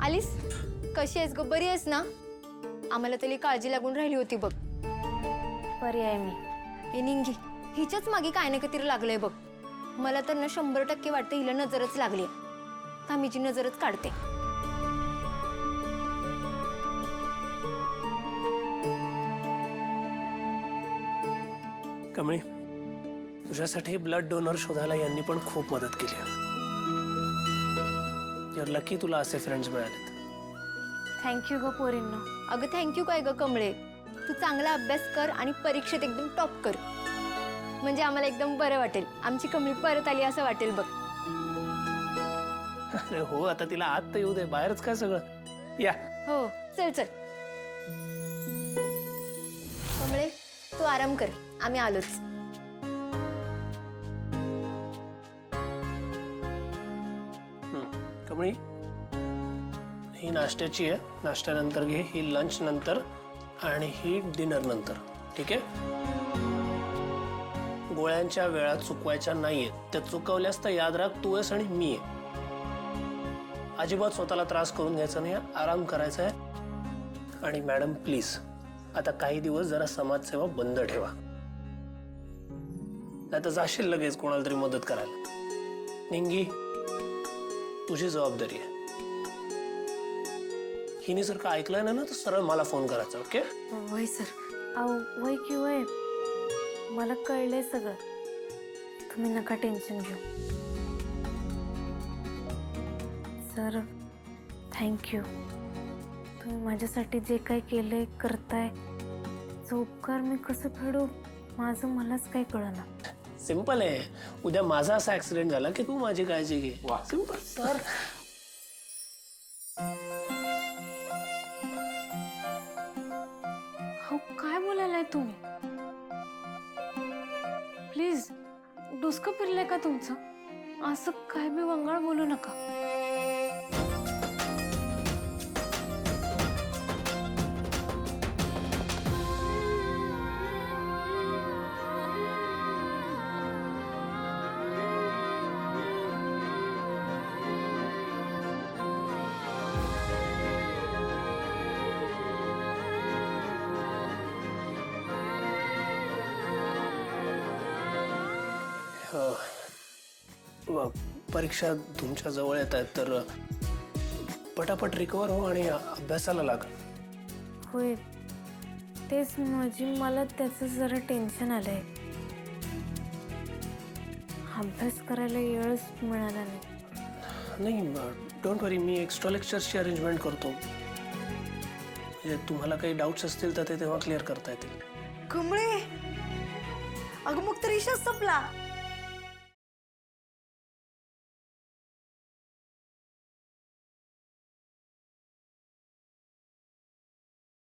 आलीस? कशी आहेस ग? बरी आहेस ना? आम्हाला तरी काळजी लागून राहिली होती बघ. बरी आहे मी. हे निंगी, हिच्याच मागे काय ना काहीतरी लागलंय बघ. मला तर ना 100% वाटतं हिला नजरच लागली. आम्हीची नजरच काढते. कमळी, तुझ्यासाठी ब्लड डोनर शोधायला यांनी पण खूप मदत केली. यार लकी तुला असे फ्रेंड्स मिळालेत. थँक्यू ग पोरींनो. अगं थँक्यू काय ग कमळे. तू चांगला अभ्यास कर आणि परीक्षेत एकदम टॉप कर. म्हणजे आम्हाला एकदम बरं वाटेल. आमची कमळी परत आली असं वाटेल बघ. अरे हो, आता तिला आत तर येऊ दे, बाहेरच काय सगळं. या हो, चल चल. कमळे, तू आराम कर. आम्ही आलोच. कमळी, ही नाश्त्याची आहे, नाश्त्यानंतर घे. ही लंच नंतर आणि ही डिनर नंतर. ठीक आहे? गोळ्यांच्या वेळा चुकवायच्या नाहीयेत. त्या चुकवल्यास तर याद राख, तू आहेस आणि मी आहे. अजिबात स्वतःला त्रास करून घ्यायचा नाही, आराम करायचा आहे. आणि मॅडम प्लीज, आता काही दिवस जरा समाजसेवा बंद ठेवा. नाही तर जाशील लगेच कोणाला तरी मदत करायला. निंगी, तुझी जबाबदारी आहे. हिने जर का ऐकलं ना तर सरळ मला फोन करायचा. ओके? वय सर. अहो वय की वय, मला कळलंय सगळं. तुम्ही नका टेन्शन घेऊ. Sir thank you. तुम्ही माझ्यासाठी जे काही केलंय करताय, जो उपकार मी कसं फेडू माझं मलाच काही कळना. सिंपल आहे. उद्या माझा असा ऍक्सिडेंट झाला की तू माझी काळजी घे. सिंपल. सर हो काय बोलायलाय तुम्ही? प्लीज, डोसकं फिरलंय का तुमचं? असं काय बी वंगाळ बोलू नका. परीक्षा तुमच्या जवळ येत आहेत तर पटापट रिकवर हो आणि अभ्यासाला लाग. होय, तेच माझी मला त्याचं जरा टेन्शन आलंय. अभ्यास करायला वेळच मिळाला नाही. डोंट वरी, मी एक्स्ट्रा लेक्चर्सची अरेंजमेंट करतो. म्हणजे तुम्हाला काही डाऊट्स असतील तर ते तेव्हा क्लिअर करता येतील. कमळे, अगं मग तर विषय संपला.